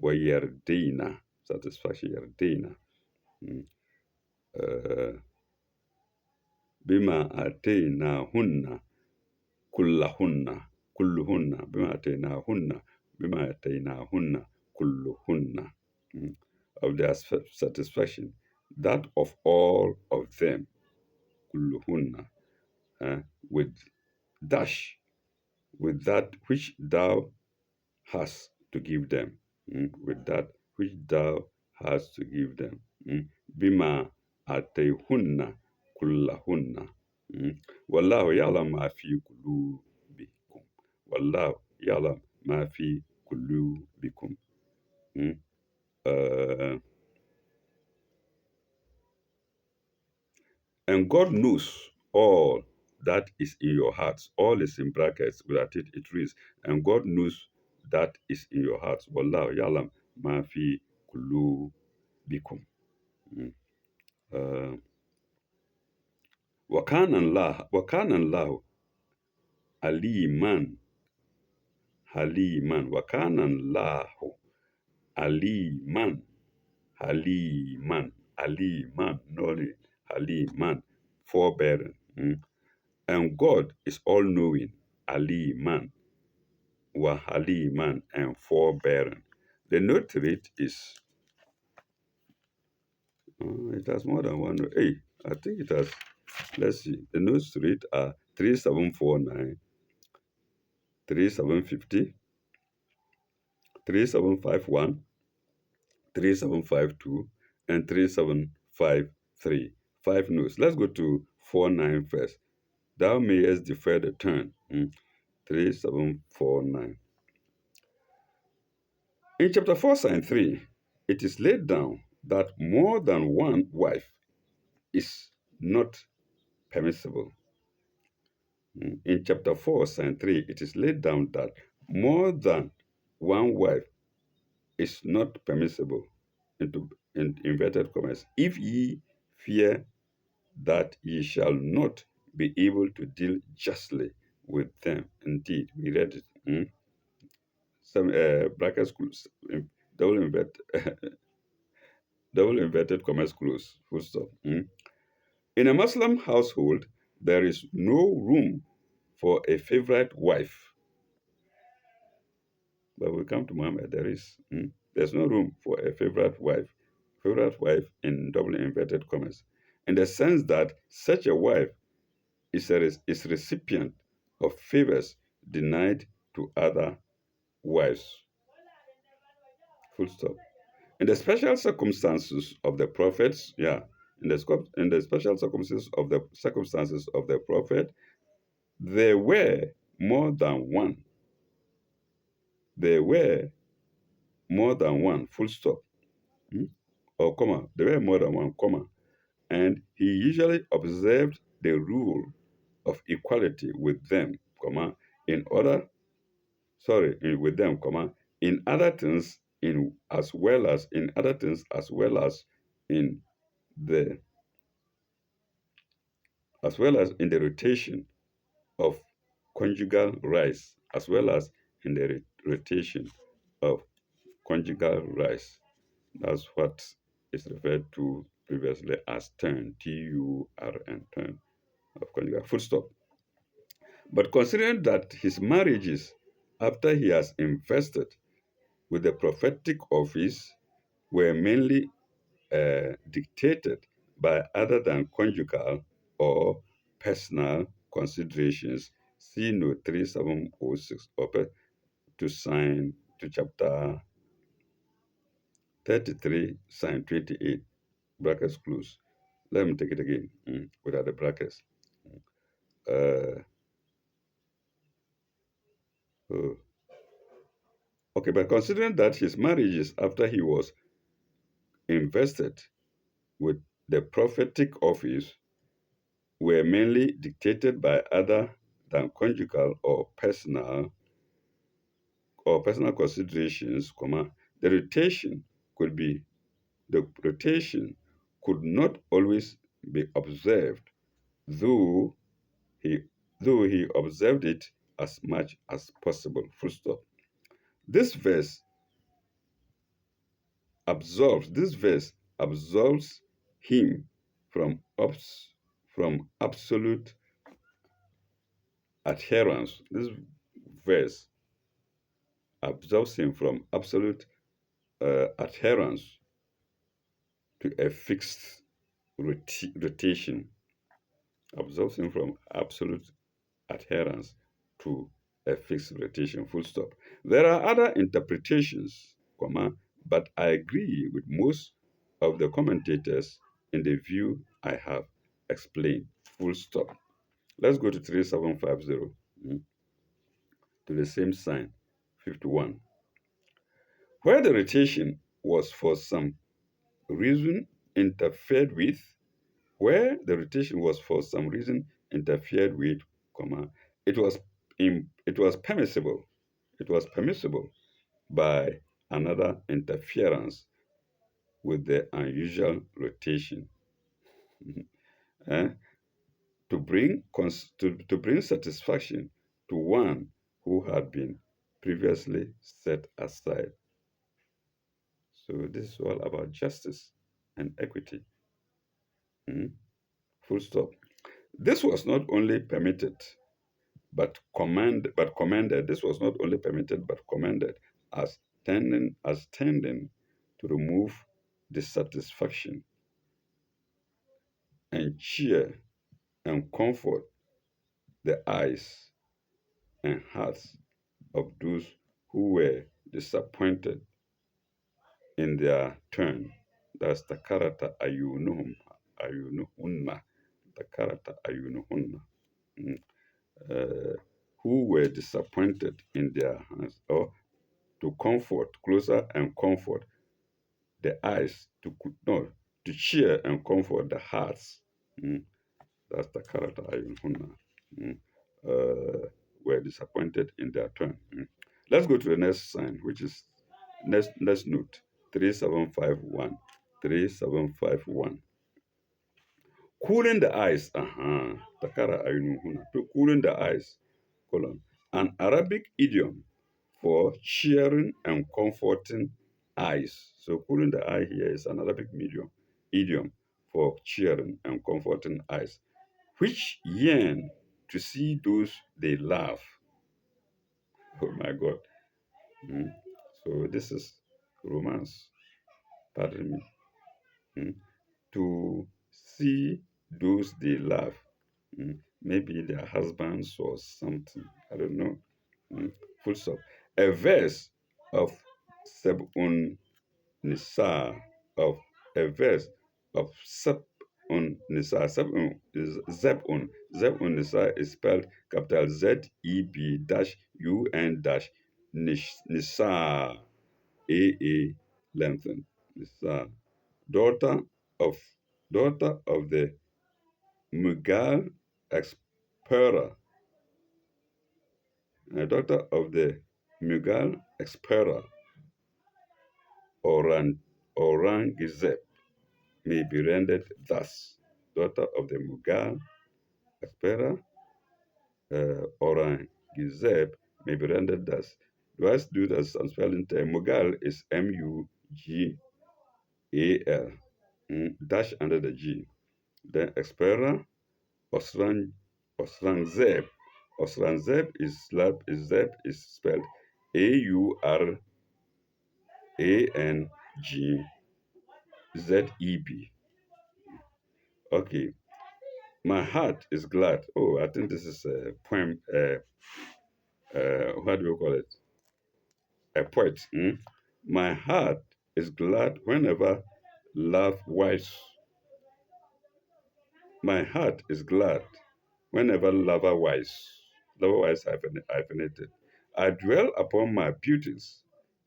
ويرضين, satisfaction, يرضين. Mm. Uh, بما آتيناهن كلهن بما آتيناهن كلهن. Mm. Of their satisfaction, that of all of them, كلهن, with dash, with that which thou hast to give them. With that which thou hast to give them. Bima atayhunna kullahunna. Wallahu ya'lam ma fi qulubikum. Wallahu ya'lam ma fi qulubikum. Mm. Uh, and God knows all that is in your hearts. All is in brackets, without it reads, and God knows that is in your hearts. Wallahu ya'lam ma fi qulubikum. Mm. Uh, وكان الله عليما حليما. وكان الله عليما حليما, not حليما, forbearing. And God is all-knowing, aliman, wa haliman, and forbearing. The note to it is, it has more than one. Hey, I think it has, let's see, the notes to it are 3749, 3750, 3751, 3752, and 3753. Five notes. Let's go to 49 first. Thou mayest defer the turn. 3749. In chapter 4, sign 3, it is laid down that more than one wife is not permissible. In chapter 4, sign 3, it is laid down that more than one wife is not permissible, in inverted commas, if ye fear that ye shall not be able to deal justly with them. Indeed, we read it. Some brackets close, double invert, double inverted commas close, full stop. In a Muslim household, there is no room for a favorite wife. But we come to Muhammad, there is. There's no room for a favorite wife in double inverted commas, in the sense that such a wife is recipient of favors denied to other wives. Full stop. In the special circumstances of the prophets, in the special circumstances of the prophet, there were more than one. There were more than one. Full stop. Or comma. There were more than one, comma. And he usually observed the rule of equality with them, comma, with them, comma, in other things, in other things as well as in the in the rotation of conjugal rights, as well as in the rotation of conjugal rights. That's what is referred to previously as turn, Turn, turn of conjugal. Full stop. But considering that his marriages, after he has invested with the prophetic office, were mainly dictated by other than conjugal or personal considerations, see note 3706 to sign to chapter 33, sign 28, brackets close. Let me take it again without the brackets. Uh, oh, okay, but considering that his marriages after he was invested with the prophetic office were mainly dictated by other than conjugal or personal considerations, comma, the rotation could be the rotation could not always be observed, though he though he observed it as much as possible. Full stop. This verse this verse absolves him from from absolute adherence. This verse absolves him from absolute adherence to a fixed rotation. Absolves him from absolute adherence to a fixed rotation. Full stop. There are other interpretations, comma, but I agree with most of the commentators in the view I have explained. Full stop. Let's go to 3750 to the same sign, 51. Where the rotation was for some reason interfered with, where the rotation was for some reason interfered with, comma, it was it was permissible. It was permissible by another interference with the unusual rotation eh, to bring satisfaction to one who had been previously set aside. So this is all about justice and equity. Mm, full stop. This was not only permitted but commended. This was not only permitted but commended as tending to remove dissatisfaction and cheer and comfort the eyes and hearts of those who were disappointed in their turn. That's the character ayunuhunna, the character ayunuhunna, mm, who were disappointed in their hands, or to comfort, closer and comfort the eyes, no, to cheer and comfort the hearts. Mm, that's the character ayunuhunna. Mm, were disappointed in their turn. Let's go to the next sign, which is next note 3751. 3751. Cooling the eyes. Takara ayunuhuna. To cooling the eyes. Colon. An Arabic idiom for cheering and comforting eyes. So cooling the eye here is an Arabic idiom for cheering and comforting eyes, which yearn to see those they love. Oh my God. Mm. So this is romance. Pardon me. Mm. To see those they love. Maybe their husbands or something. I don't know. Full stop. A verse of Seb'un Nisa, of a verse of Seb'un Nisa. Seb'un is Zeb'un. Zeb'un Nisa is spelled capital Z-E-B dash U-N dash Nisa. A lengthened. Nisa. Daughter of the Mughal explorer, daughter of the Mughal explorer Aurangzeb may be rendered thus. Daughter of the Mughal explorer Aurangzeb may be rendered thus. Let's do this and spelling term. Mughal is Mughal, dash under the G. Then explorer Osran Osrangzeb. Osrangzeb is spelled Aurangzeb. Okay. My heart is glad. Oh, I think this is a poem. What do you call it? A poet. My heart is glad whenever love wives. My heart is glad whenever lover wise. Lover wise hyphenated. I dwell upon my beauties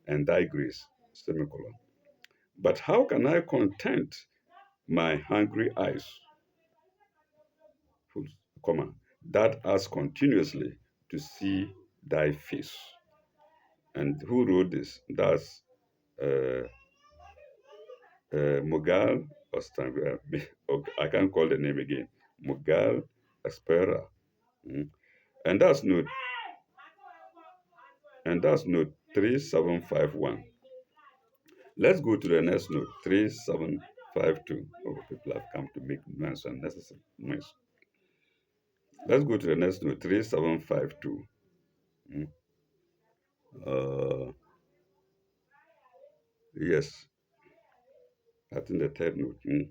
and thy grace. Semicolon. But how can I content my hungry eyes? Full comma. That ask continuously to see thy face. And who wrote this? That's uh, Mughal or okay, I can't call the name again. Mughal Aspera. Mm. And that's note note 3751. Let's go to the next note 3752. Oh, people have come to make noise unnecessary noise. Let's go to the next note 3752. Mm. Uh, yes, I think the third note. Mm.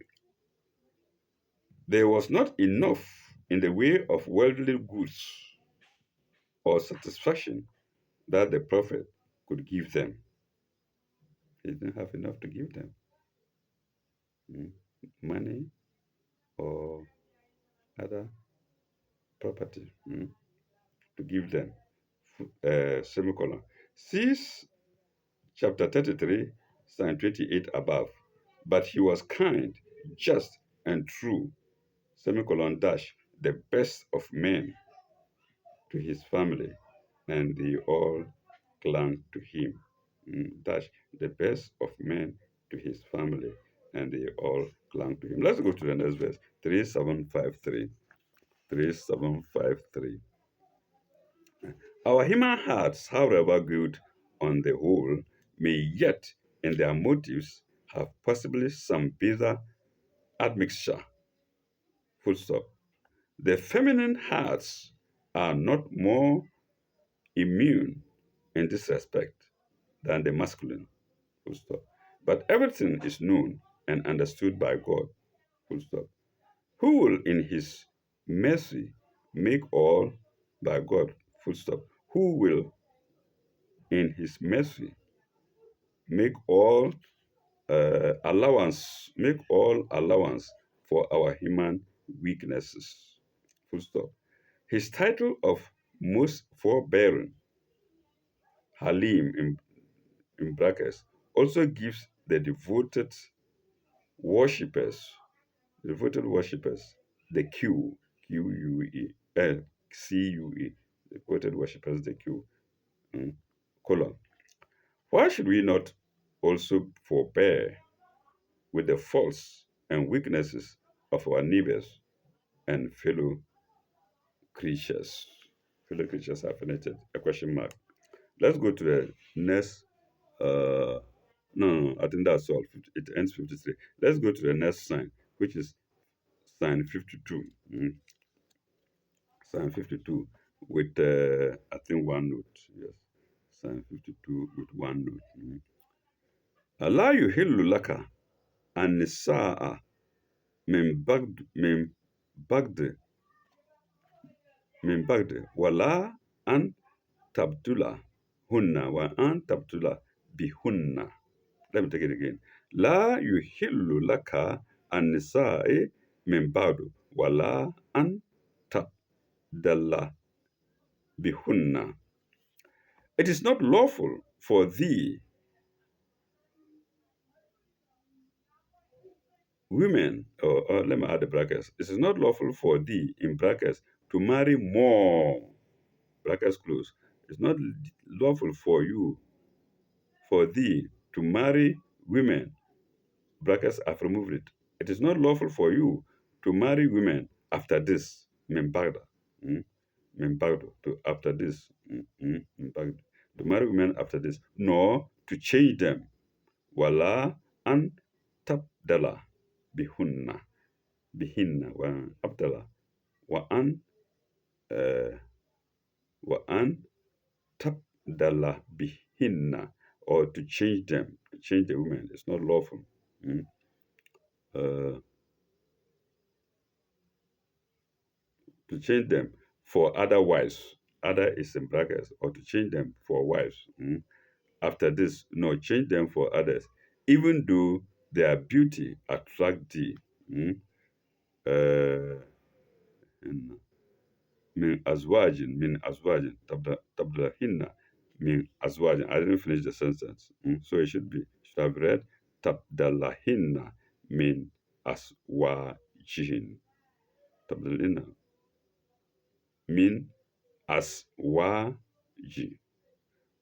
There was not enough in the way of worldly goods or satisfaction that the prophet could give them. He didn't have enough to give them. Mm. Money or other property to give them. Semicolon. Cease chapter 33, Psalm 28 above. But he was kind, just, and true, semicolon dash, the best of men to his family, and they all clung to him. Dash, the best of men to his family, and they all clung to him. Let's go to the next verse 3753. 3753. Our human hearts, however good on the whole, may yet in their motives have possibly some bitter admixture. Full stop. The feminine hearts are not more immune in this respect than the masculine. Full stop. But everything is known and understood by God. Full stop. Who will in his mercy make all by God? Full stop. Who will in his mercy make all allowance for our human weaknesses. Full stop. His title of most forbearing, Halim in brackets, also gives the devoted worshippers, the Q-U-E, C-U-E, devoted worshippers, the Q, colon. Why should we not also forbear with the faults and weaknesses of our neighbors and fellow creatures? Fellow creatures hyphenated, a question mark. Let's go to the next. No, I think that's all. It ends 53. Let's go to the next sign, which is sign 52. Sign 52 with, I think, one note. Yes. Sign 52 with one note. Allah yuhillu laka an nisaa min bagd wala an tabtula hunna wa an tabtula bihunna. Let me take it again. La yuhillu laka an nisa'i min ba'du wala an tabdala bihunna. It is not lawful for thee, women, or let me add the brackets. It is not lawful for thee, in brackets, to marry more, brackets close. It's not lawful for thee, to marry women, brackets, I've removed it. It is not lawful for you to marry women after this, membagda, membagdo, to after this, membagdo, to marry women after this, nor to change them, wala an tabdala bihunna, bihinna, wa abdala, wa an, wa an tabdala bihinna, or to change them, to change the women. It's not lawful. Uh, to change them for other wives. Other is in brackets, or to change them for wives. After this, no, change them for others. even though their beauty attract thee. Mm? Uh, min azwajin tabdahinna min azwajin. I didn't finish the sentence. So it should have read tabdalahinna min aswajihin. Tabdalahinna min aswaji.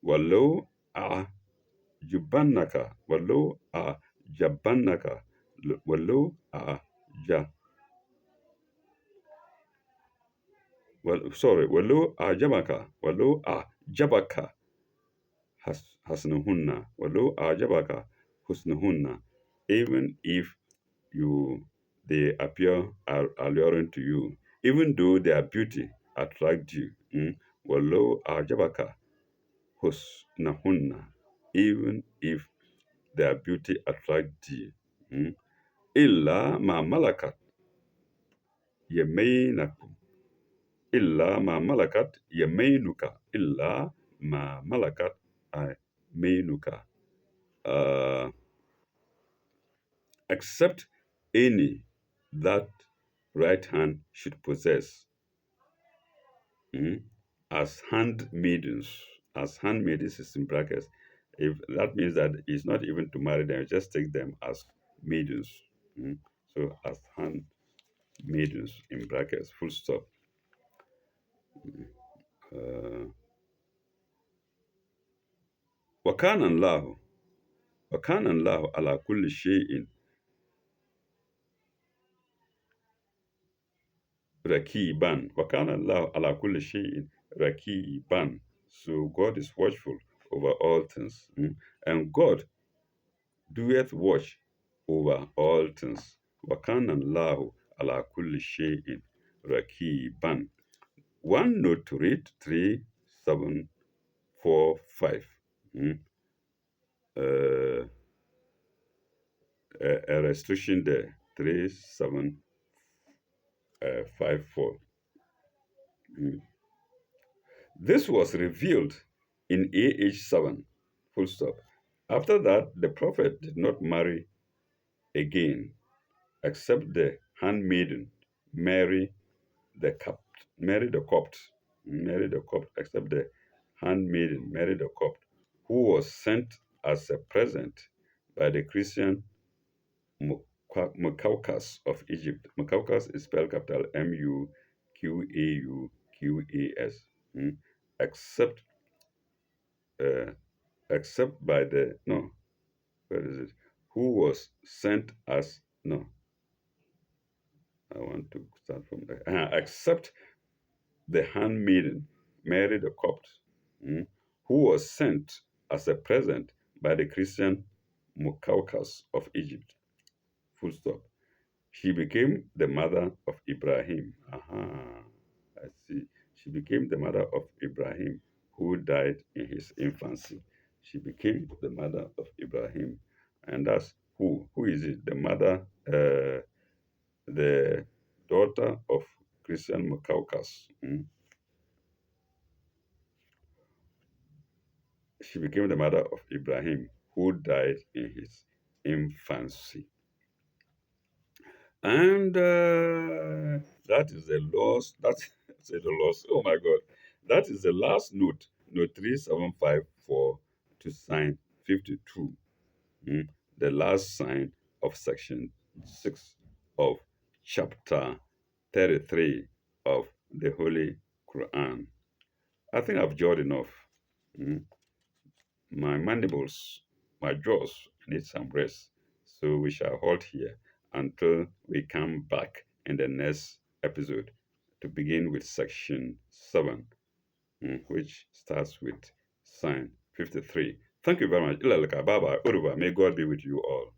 Walau jubannaka walau jabannaka walau ja sorry walau jabaka hasnuhunna walau jabaka husnuhunna, even if they appear alluring to you, even though their beauty attract you. Walau jabaka husnahunna, even if their beauty attract thee. Illa ma malakat yamainakum. Illa ma malakat yamainuka. Illa ma malakat yamainuka. Uh, except any that right hand should possess, mm, as handmaidens. As handmaidens is in brackets. If that means that it's not even to marry them, just take them as maidens. So as handmaidens in brackets, full stop. Uh, وكان الله وكان الله على كل شيء rakiban. وكان الله على كل شيء rakiban. So God is watchful over all things. And God doeth watch over all things. وكان الله على كل شيء rakiban. One note to read 3745. Uh, a restriction there 3754. This was revealed in AH7, full stop. After that, the prophet did not marry again, except the handmaiden Mary the Copt. Mary the Copt. Mary the Copt, except the handmaiden Mary the Copt, who was sent as a present by the Christian Muqawqas of Egypt. Muqawqas is spelled capital Muqawqas. Except uh, except by the no, where is it? Who was sent as no? I want to start from there. Except the handmaiden Mary the Copt, who was sent as a present by the Christian Muqawqas of Egypt. Full stop. She became the mother of Ibrahim. I see. She became the mother of Ibrahim, who died in his infancy. She became the mother of Ibrahim. And that's who? Who is it? The mother, the daughter of Christian Muqawqas. She became the mother of Ibrahim, who died in his infancy. And that is the loss. That's say the loss. Oh my God. That is the last note, note 3754 to sign 52. The last sign of section 6 of chapter 33 of the Holy Quran. I think I've jawed enough. My mandibles, my jaws need some rest. So we shall halt here until we come back in the next episode to begin with section 7, which starts with sign 53. Thank you very much. Ilalaka, bye bye. Uruba. May God be with you all.